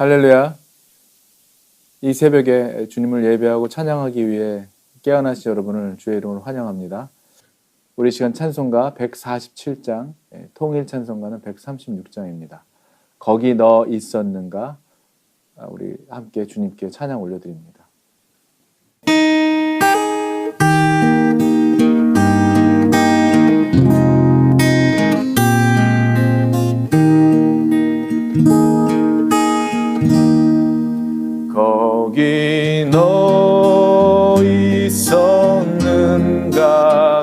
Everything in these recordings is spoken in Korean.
할렐루야. 이 새벽에 주님을 예배하고 찬양하기 위해 깨어나신 여러분을 주의 이름으로 환영합니다. 우리 시간 찬송가 147장, 통일 찬송가는 136장입니다. 거기 너 있었는가? 우리 함께 주님께 찬양 올려드립니다. 거기 너 있었는가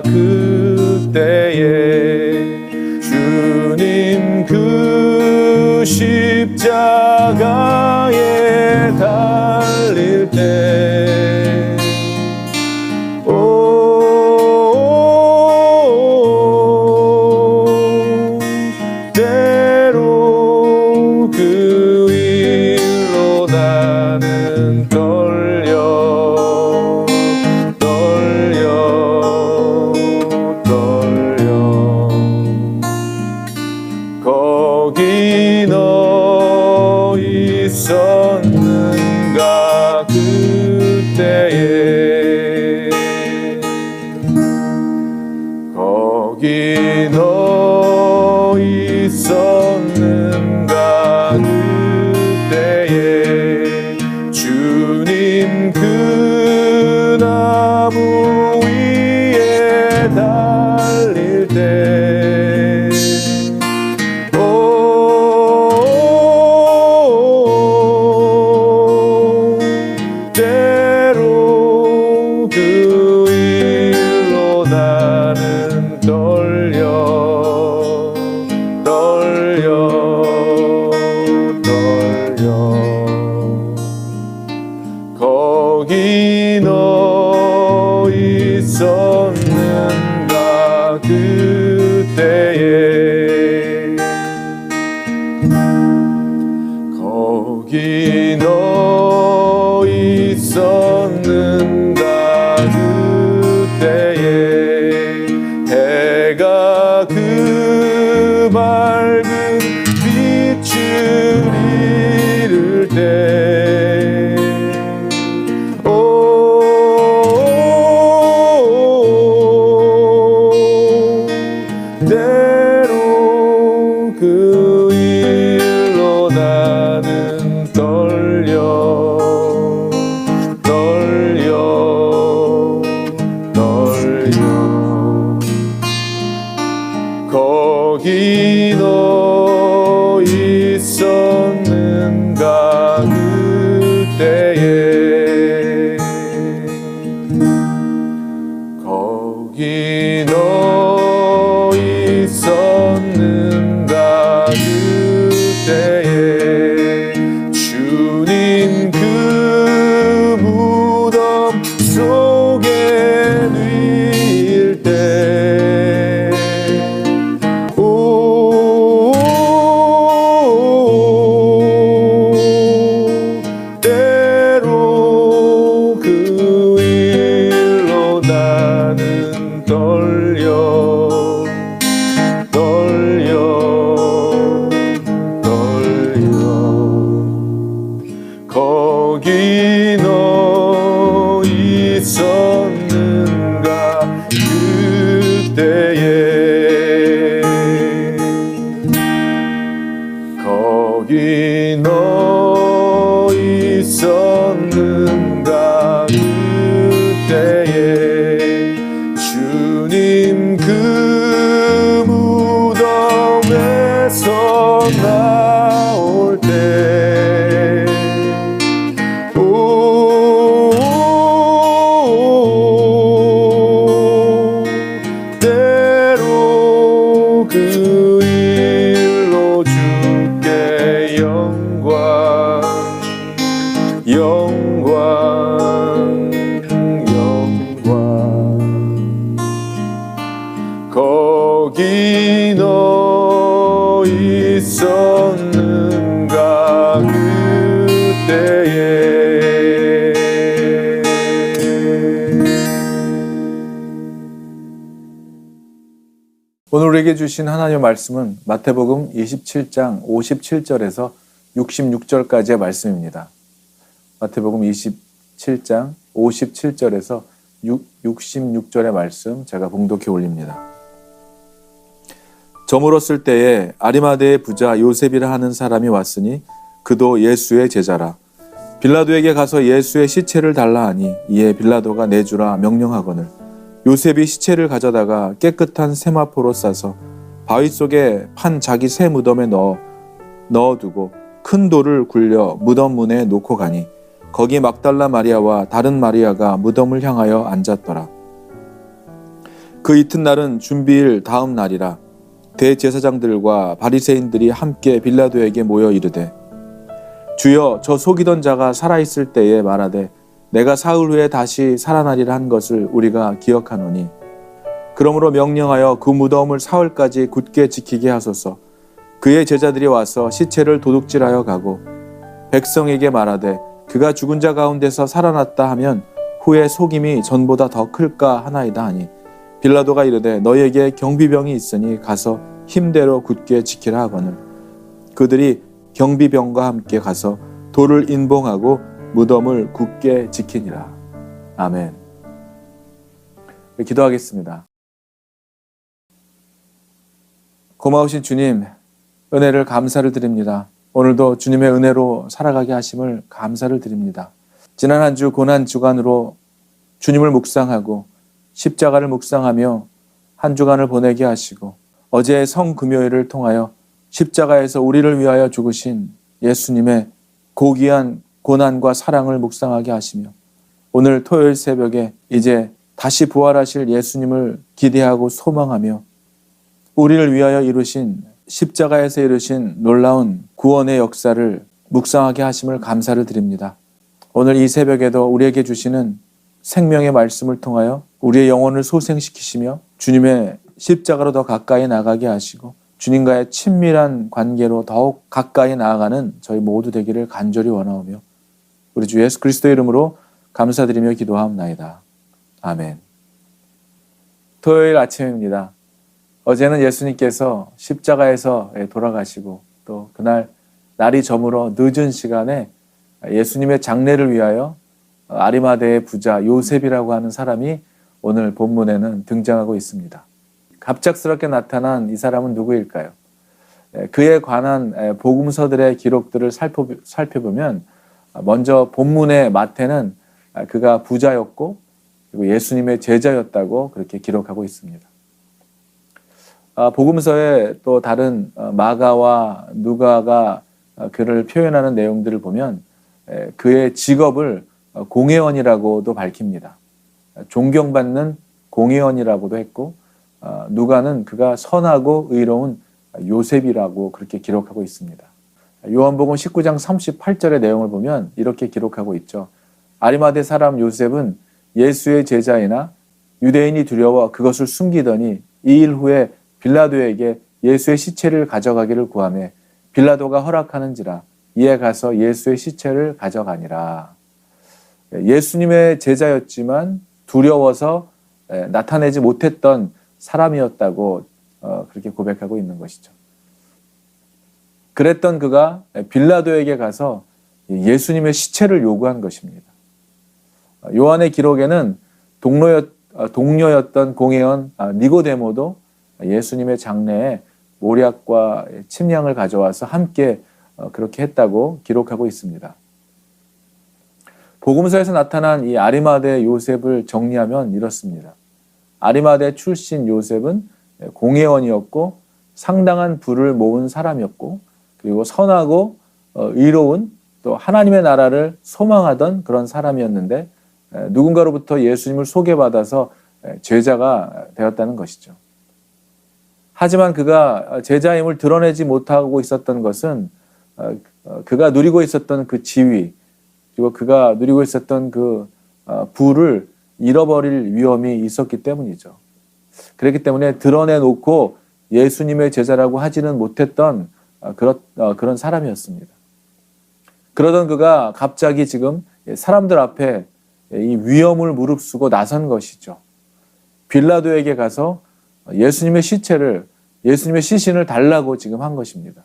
그때에 주님 그 십자가에 달릴 때 때로 그 일로 나는 떨려 거기 너 있었는가 그때에 거기 너 있었는가 그때에 주님 그 나무 위에 달릴 때 때로 그 일로 나는 떨려 거기 너 있었는가 그때에 거기 너 있었는가 그때에 해가 그 밝은 빛을 잃을 때 때로 그 일로 나는 떨려 거기 너 있었는가 그때에 거기 너 있었는가 그때에 주님 그 무덤 속에 누일 때 때로 그 일로 나는 떨려 거기 너 있었는가 그때에 거기 너 있었는가 그때에 주님 그 무덤에서 나올 때 때로 그 일로 주께 영광 거기 너 있었는가 그때에 오늘 우리에게 주신 하나님의 말씀은 마태복음 27장 57절에서 66절까지의 말씀입니다. 마태복음 27장 57절에서 66절의 말씀 제가 봉독해 올립니다. 저물었을 때에 아리마대의 부자 요셉이라 하는 사람이 왔으니 그도 예수의 제자라. 빌라도에게 가서 예수의 시체를 달라 하니 이에 빌라도가 내주라 명령하거늘 요셉이 시체를 가져다가 깨끗한 세마포로 싸서 바위 속에 판 자기 새 무덤에 넣어두고 큰 돌을 굴려 무덤 문에 놓고 가니 거기 막달라 마리아와 다른 마리아가 무덤을 향하여 앉았더라. 그 이튿날은 준비일 다음 날이라. 대제사장들과 바리새인들이 함께 빌라도에게 모여 이르되 주여 저 속이던 자가 살아있을 때에 말하되 내가 사흘 후에 다시 살아나리라 한 것을 우리가 기억하노니 그러므로 명령하여 그 무덤을 사흘까지 굳게 지키게 하소서. 그의 제자들이 와서 시체를 도둑질하여 가고 백성에게 말하되 그가 죽은 자 가운데서 살아났다 하면 후에 속임이 전보다 더 클까 하나이다 하니 빌라도가 이르되 너희에게 경비병이 있으니 가서 힘대로 굳게 지키라 하거늘 그들이 경비병과 함께 가서 돌을 인봉하고 무덤을 굳게 지키니라. 아멘. 기도하겠습니다. 고마우신 주님, 은혜를 감사를 드립니다. 오늘도 주님의 은혜로 살아가게 하심을 감사를 드립니다. 지난 한 주 고난 주간으로 주님을 묵상하고 십자가를 묵상하며 한 주간을 보내게 하시고 어제 성금요일을 통하여 십자가에서 우리를 위하여 죽으신 예수님의 고귀한 고난과 사랑을 묵상하게 하시며 오늘 토요일 새벽에 이제 다시 부활하실 예수님을 기대하고 소망하며 우리를 위하여 이루신 십자가에서 이루신 놀라운 구원의 역사를 묵상하게 하심을 감사를 드립니다. 오늘 이 새벽에도 우리에게 주시는 생명의 말씀을 통하여 우리의 영혼을 소생시키시며 주님의 십자가로 더 가까이 나가게 하시고 주님과의 친밀한 관계로 더욱 가까이 나아가는 저희 모두 되기를 간절히 원하오며 우리 주 예수 그리스도의 이름으로 감사드리며 기도하옵나이다. 아멘. 토요일 아침입니다. 어제는 예수님께서 십자가에서 돌아가시고 또 그날 날이 저물어 늦은 시간에 예수님의 장례를 위하여 아리마대의 부자 요셉이라고 하는 사람이 오늘 본문에는 등장하고 있습니다. 갑작스럽게 나타난 이 사람은 누구일까요? 그에 관한 복음서들의 기록들을 살펴보면 먼저 본문의 마태는 그가 부자였고 그리고 예수님의 제자였다고 그렇게 기록하고 있습니다. 복음서에 또 다른 마가와 누가가 그를 표현하는 내용들을 보면 그의 직업을 공회원이라고도 밝힙니다. 존경받는 공회원이라고도 했고 누가는 그가 선하고 의로운 요셉이라고 그렇게 기록하고 있습니다. 요한복음 19장 38절의 내용을 보면 이렇게 기록하고 있죠. 아리마대 사람 요셉은 예수의 제자이나 유대인이 두려워 그것을 숨기더니 2일 후에 빌라도에게 예수의 시체를 가져가기를 구하매 빌라도가 허락하는지라 이에 가서 예수의 시체를 가져가니라. 예수님의 제자였지만 두려워서 나타내지 못했던 사람이었다고 그렇게 고백하고 있는 것이죠. 그랬던 그가 빌라도에게 가서 예수님의 시체를 요구한 것입니다. 요한의 기록에는 동료였던 공회원 니고데모도 예수님의 장례에 모략과 침량을 가져와서 함께 그렇게 했다고 기록하고 있습니다. 복음서에서 나타난 이 아리마대 요셉을 정리하면 이렇습니다. 아리마대 출신 요셉은 공회원이었고 상당한 부를 모은 사람이었고 그리고 선하고 의로운 또 하나님의 나라를 소망하던 그런 사람이었는데 누군가로부터 예수님을 소개받아서 제자가 되었다는 것이죠. 하지만 그가 제자임을 드러내지 못하고 있었던 것은 그가 누리고 있었던 그 지위 그리고 그가 누리고 있었던 그 부를 잃어버릴 위험이 있었기 때문이죠. 그렇기 때문에 드러내놓고 예수님의 제자라고 하지는 못했던 그런 사람이었습니다. 그러던 그가 갑자기 지금 사람들 앞에 이 위험을 무릅쓰고 나선 것이죠. 빌라도에게 가서 예수님의 시신을 달라고 지금 한 것입니다.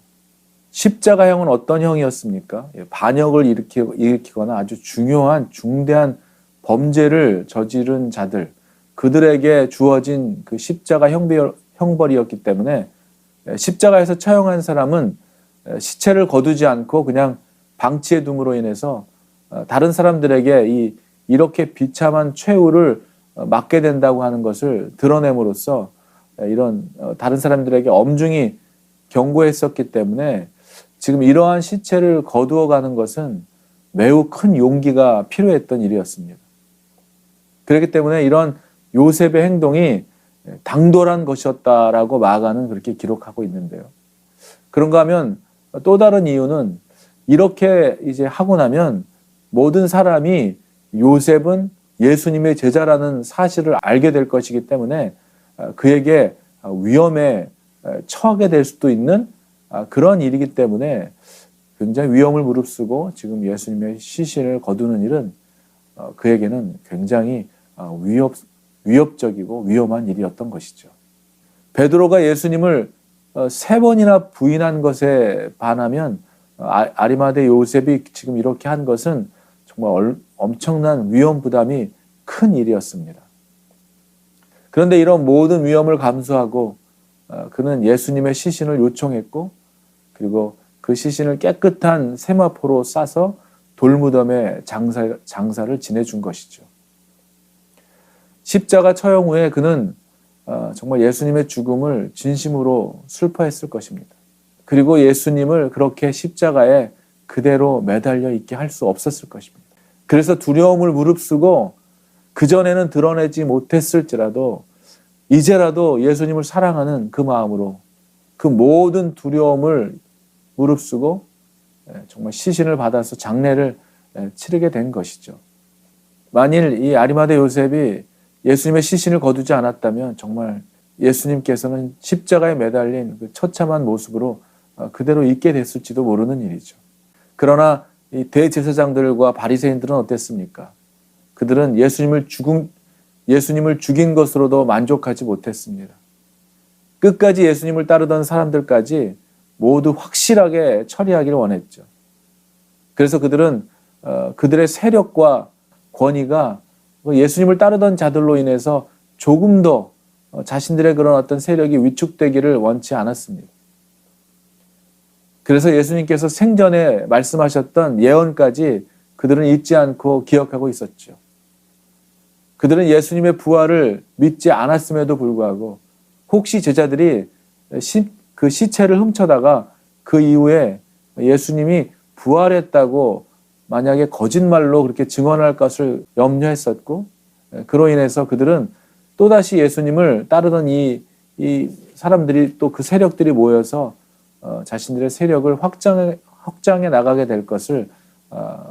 십자가형은 어떤 형이었습니까? 반역을 일으키거나 아주 중요한 중대한 범죄를 저지른 자들, 그들에게 주어진 그 십자가 형벌이었기 때문에 십자가에서 처형한 사람은 시체를 거두지 않고 그냥 방치해 둠으로 인해서 다른 사람들에게 이렇게 비참한 최후를 맞게 된다고 하는 것을 드러냄으로써 이런 다른 사람들에게 엄중히 경고했었기 때문에 지금 이러한 시체를 거두어 가는 것은 매우 큰 용기가 필요했던 일이었습니다. 그렇기 때문에 이런 요셉의 행동이 당돌한 것이었다라고 마가는 그렇게 기록하고 있는데요. 그런가 하면 또 다른 이유는 이렇게 이제 하고 나면 모든 사람이 요셉은 예수님의 제자라는 사실을 알게 될 것이기 때문에 그에게 위험에 처하게 될 수도 있는 그런 일이기 때문에 굉장히 위험을 무릅쓰고 지금 예수님의 시신을 거두는 일은 그에게는 굉장히 위협적이고 위험한 일이었던 것이죠. 베드로가 예수님을 3번이나 부인한 것에 반하면 아리마대 요셉이 지금 이렇게 한 것은 정말 엄청난 위험 부담이 큰 일이었습니다. 그런데 이런 모든 위험을 감수하고 그는 예수님의 시신을 요청했고 그리고 그 시신을 깨끗한 세마포로 싸서 돌무덤에 장사를 지내준 것이죠. 십자가 처형 후에 그는 정말 예수님의 죽음을 진심으로 슬퍼했을 것입니다. 그리고 예수님을 그렇게 십자가에 그대로 매달려 있게 할 수 없었을 것입니다. 그래서 두려움을 무릅쓰고 그전에는 드러내지 못했을지라도 이제라도 예수님을 사랑하는 그 마음으로 그 모든 두려움을 무릅쓰고 정말 시신을 받아서 장례를 치르게 된 것이죠. 만일 이 아리마대 요셉이 예수님의 시신을 거두지 않았다면 정말 예수님께서는 십자가에 매달린 그 처참한 모습으로 그대로 있게 됐을지도 모르는 일이죠. 그러나 이 대제사장들과 바리새인들은 어땠습니까? 그들은 예수님을 죽인 것으로도 만족하지 못했습니다. 끝까지 예수님을 따르던 사람들까지 모두 확실하게 처리하기를 원했죠. 그래서 그들은 그들의 세력과 권위가 예수님을 따르던 자들로 인해서 조금 더 자신들의 그런 어떤 세력이 위축되기를 원치 않았습니다. 그래서 예수님께서 생전에 말씀하셨던 예언까지 그들은 잊지 않고 기억하고 있었죠. 그들은 예수님의 부활을 믿지 않았음에도 불구하고 혹시 제자들이 그 시체를 훔쳐다가 그 이후에 예수님이 부활했다고 만약에 거짓말로 그렇게 증언할 것을 염려했었고 그로 인해서 그들은 또다시 예수님을 따르던 이 사람들이 또 그 세력들이 모여서 자신들의 세력을 확장해 나가게 될 것을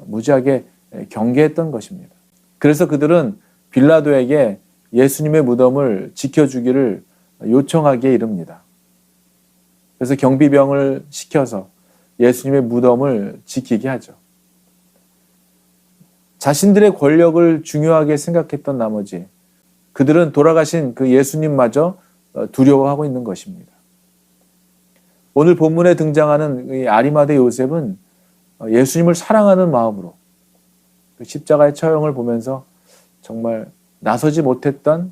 무지하게 경계했던 것입니다. 그래서 그들은 빌라도에게 예수님의 무덤을 지켜주기를 요청하기에 이릅니다. 그래서 경비병을 시켜서 예수님의 무덤을 지키게 하죠. 자신들의 권력을 중요하게 생각했던 나머지 그들은 돌아가신 그 예수님마저 두려워하고 있는 것입니다. 오늘 본문에 등장하는 이 아리마대 요셉은 예수님을 사랑하는 마음으로 그 십자가의 처형을 보면서 정말 나서지 못했던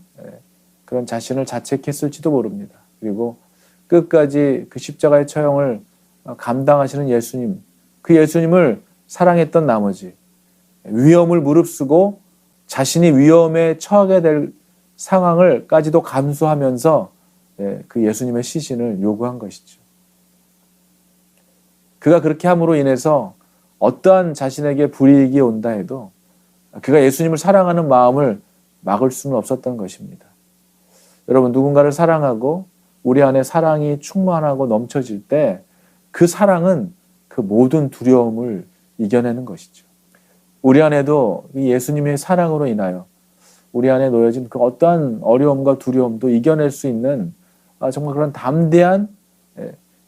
그런 자신을 자책했을지도 모릅니다. 그리고 끝까지 그 십자가의 처형을 감당하시는 예수님, 그 예수님을 사랑했던 나머지 위험을 무릅쓰고 자신이 위험에 처하게 될 상황을까지도 감수하면서 그 예수님의 시신을 요구한 것이죠. 그가 그렇게 함으로 인해서 어떠한 자신에게 불이익이 온다 해도 그가 예수님을 사랑하는 마음을 막을 수는 없었던 것입니다. 여러분, 누군가를 사랑하고 우리 안에 사랑이 충만하고 넘쳐질 때 그 사랑은 그 모든 두려움을 이겨내는 것이죠. 우리 안에도 이 예수님의 사랑으로 인하여 우리 안에 놓여진 그 어떠한 어려움과 두려움도 이겨낼 수 있는 정말 그런 담대한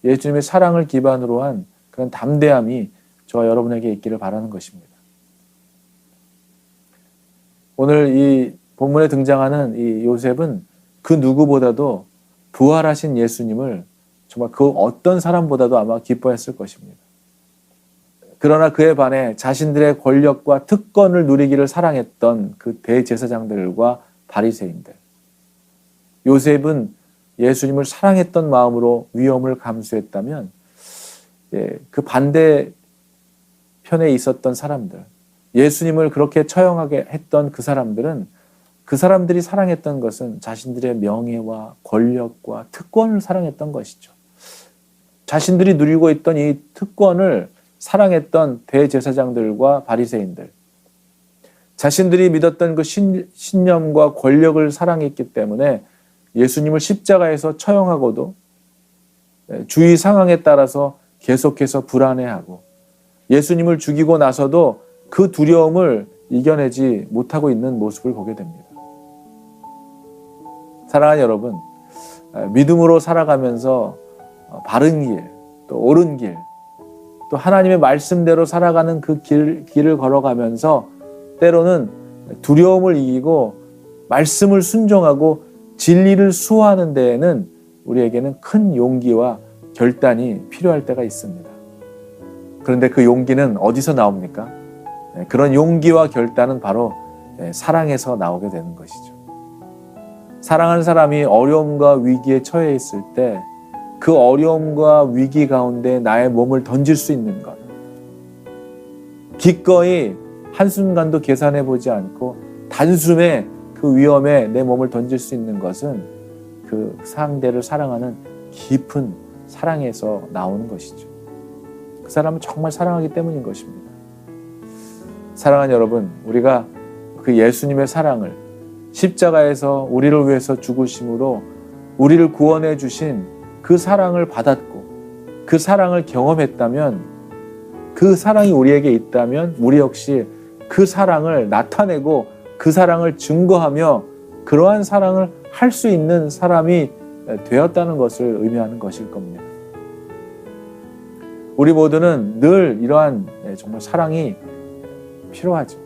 예수님의 사랑을 기반으로 한 그런 담대함이 저와 여러분에게 있기를 바라는 것입니다. 오늘 이 본문에 등장하는 이 요셉은 그 누구보다도 부활하신 예수님을 정말 그 어떤 사람보다도 아마 기뻐했을 것입니다. 그러나 그에 반해 자신들의 권력과 특권을 누리기를 사랑했던 그 대제사장들과 바리새인들, 요셉은 예수님을 사랑했던 마음으로 위험을 감수했다면 그 반대편에 있었던 사람들, 예수님을 그렇게 처형하게 했던 그 사람들은 그 사람들이 사랑했던 것은 자신들의 명예와 권력과 특권을 사랑했던 것이죠. 자신들이 누리고 있던 이 특권을 사랑했던 대제사장들과 바리새인들, 자신들이 믿었던 그 신념과 권력을 사랑했기 때문에 예수님을 십자가에서 처형하고도 주위 상황에 따라서 계속해서 불안해하고 예수님을 죽이고 나서도 그 두려움을 이겨내지 못하고 있는 모습을 보게 됩니다. 사랑하는 여러분, 믿음으로 살아가면서 바른 길, 또 옳은 길, 또 하나님의 말씀대로 살아가는 그 길을 걸어가면서 때로는 두려움을 이기고 말씀을 순종하고 진리를 수호하는 데에는 우리에게는 큰 용기와 결단이 필요할 때가 있습니다. 그런데 그 용기는 어디서 나옵니까? 그런 용기와 결단은 바로 사랑에서 나오게 되는 것이죠. 사랑하는 사람이 어려움과 위기에 처해 있을 때 그 어려움과 위기 가운데 나의 몸을 던질 수 있는 것, 기꺼이 한순간도 계산해 보지 않고 단숨에 그 위험에 내 몸을 던질 수 있는 것은 그 상대를 사랑하는 깊은 사랑에서 나오는 것이죠. 그 사람은 정말 사랑하기 때문인 것입니다. 사랑하는 여러분, 우리가 그 예수님의 사랑을 십자가에서 우리를 위해서 죽으심으로 우리를 구원해 주신 그 사랑을 받았고 그 사랑을 경험했다면, 그 사랑이 우리에게 있다면 우리 역시 그 사랑을 나타내고 그 사랑을 증거하며 그러한 사랑을 할 수 있는 사람이 되었다는 것을 의미하는 것일 겁니다. 우리 모두는 늘 이러한 정말 사랑이 필요하죠.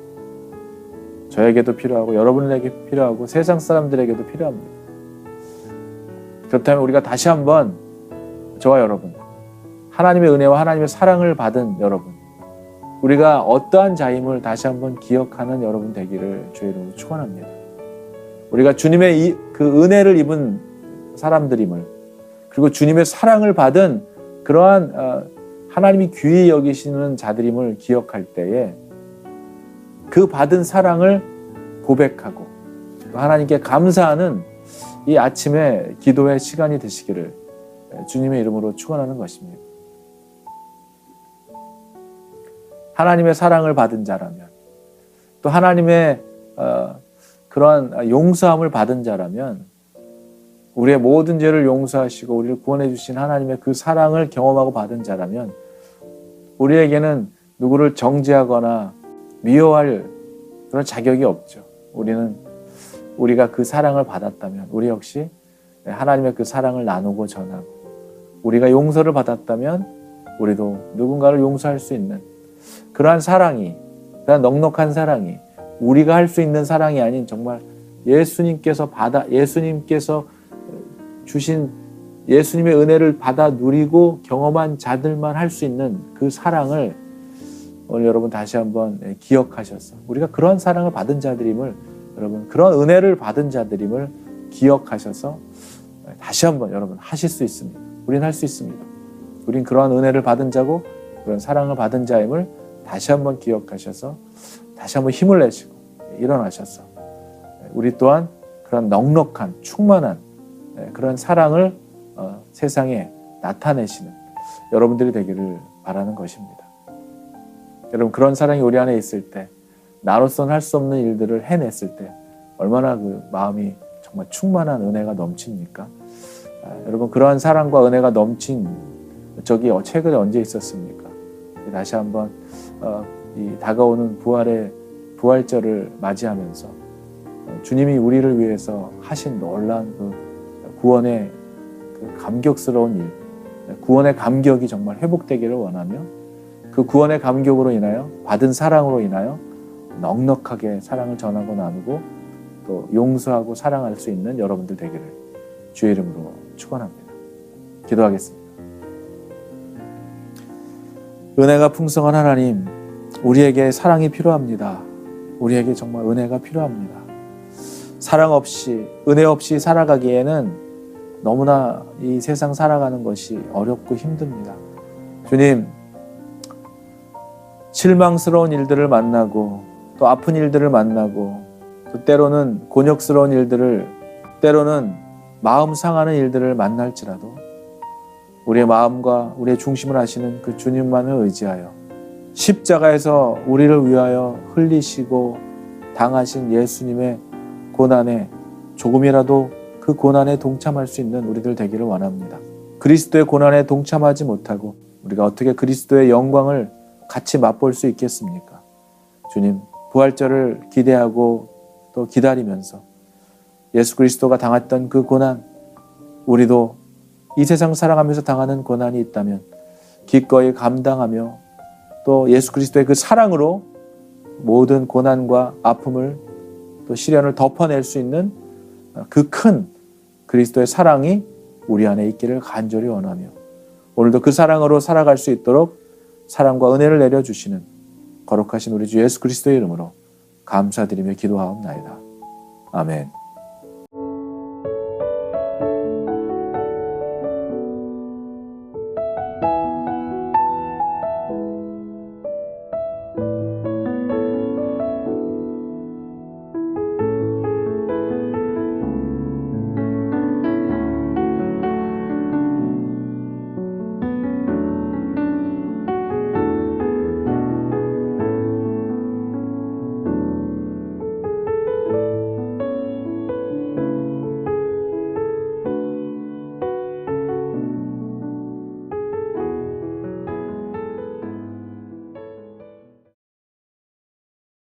저에게도 필요하고 여러분에게 필요하고 세상 사람들에게도 필요합니다. 그렇다면 우리가 다시 한번 저와 여러분, 하나님의 은혜와 하나님의 사랑을 받은 여러분, 우리가 어떠한 자임을 다시 한번 기억하는 여러분 되기를 주의 이름으로 축원합니다. 우리가 주님의 그 은혜를 입은 사람들임을, 그리고 주님의 사랑을 받은 그러한 하나님이 귀히 여기시는 자들임을 기억할 때에 그 받은 사랑을 고백하고 하나님께 감사하는 이 아침에 기도의 시간이 되시기를 주님의 이름으로 축원하는 것입니다. 하나님의 사랑을 받은 자라면, 또 하나님의 그러한 용서함을 받은 자라면, 우리의 모든 죄를 용서하시고 우리를 구원해 주신 하나님의 그 사랑을 경험하고 받은 자라면 우리에게는 누구를 정죄하거나 미워할 그런 자격이 없죠. 우리가 그 사랑을 받았다면 우리 역시 하나님의 그 사랑을 나누고 전하고, 우리가 용서를 받았다면 우리도 누군가를 용서할 수 있는 그러한 사랑이, 그러한 넉넉한 사랑이 우리가 할 수 있는 사랑이 아닌 정말 예수님께서 주신 예수님의 은혜를 받아 누리고 경험한 자들만 할 수 있는 그 사랑을 오늘 여러분 다시 한번 기억하셔서 우리가 그런 사랑을 받은 자들임을, 여러분 그런 은혜를 받은 자들임을 기억하셔서 다시 한번 여러분 하실 수 있습니다. 우린 할 수 있습니다. 우린 그러한 은혜를 받은 자고 그런 사랑을 받은 자임을 다시 한번 기억하셔서 다시 한번 힘을 내시고 일어나셔서 우리 또한 그런 넉넉한 충만한 그런 사랑을 세상에 나타내시는 여러분들이 되기를 바라는 것입니다. 여러분 그런 사랑이 우리 안에 있을 때, 나로서는 할 수 없는 일들을 해냈을 때 얼마나 그 마음이 정말 충만한 은혜가 넘칩니까? 여러분 그러한 사랑과 은혜가 넘친 적이 최근에 언제 있었습니까? 다시 한번 이 다가오는 부활절을 맞이하면서 주님이 우리를 위해서 하신 놀라운 그 구원의 그 감격스러운 일, 구원의 감격이 정말 회복되기를 원하며 그 구원의 감격으로 인하여 받은 사랑으로 인하여 넉넉하게 사랑을 전하고 나누고 또 용서하고 사랑할 수 있는 여러분들 되기를 주의 이름으로 축원합니다. 기도하겠습니다. 은혜가 풍성한 하나님, 우리에게 사랑이 필요합니다. 우리에게 정말 은혜가 필요합니다. 사랑 없이, 은혜 없이 살아가기에는 너무나 이 세상 살아가는 것이 어렵고 힘듭니다. 주님, 실망스러운 일들을 만나고 또 아픈 일들을 만나고 또 때로는 곤욕스러운 일들을, 때로는 마음 상하는 일들을 만날지라도 우리의 마음과 우리의 중심을 하시는 그 주님만을 의지하여 십자가에서 우리를 위하여 흘리시고 당하신 예수님의 고난에 조금이라도 그 고난에 동참할 수 있는 우리들 되기를 원합니다. 그리스도의 고난에 동참하지 못하고 우리가 어떻게 그리스도의 영광을 같이 맛볼 수 있겠습니까? 주님, 부활절을 기대하고 또 기다리면서 예수 그리스도가 당했던 그 고난, 우리도 이 세상 살아가면서 당하는 고난이 있다면 기꺼이 감당하며 또 예수 그리스도의 그 사랑으로 모든 고난과 아픔을 또 시련을 덮어낼 수 있는 그 큰 그리스도의 사랑이 우리 안에 있기를 간절히 원하며 오늘도 그 사랑으로 살아갈 수 있도록 사랑과 은혜를 내려주시는 거룩하신 우리 주 예수 그리스도의 이름으로 감사드리며 기도하옵나이다. 아멘.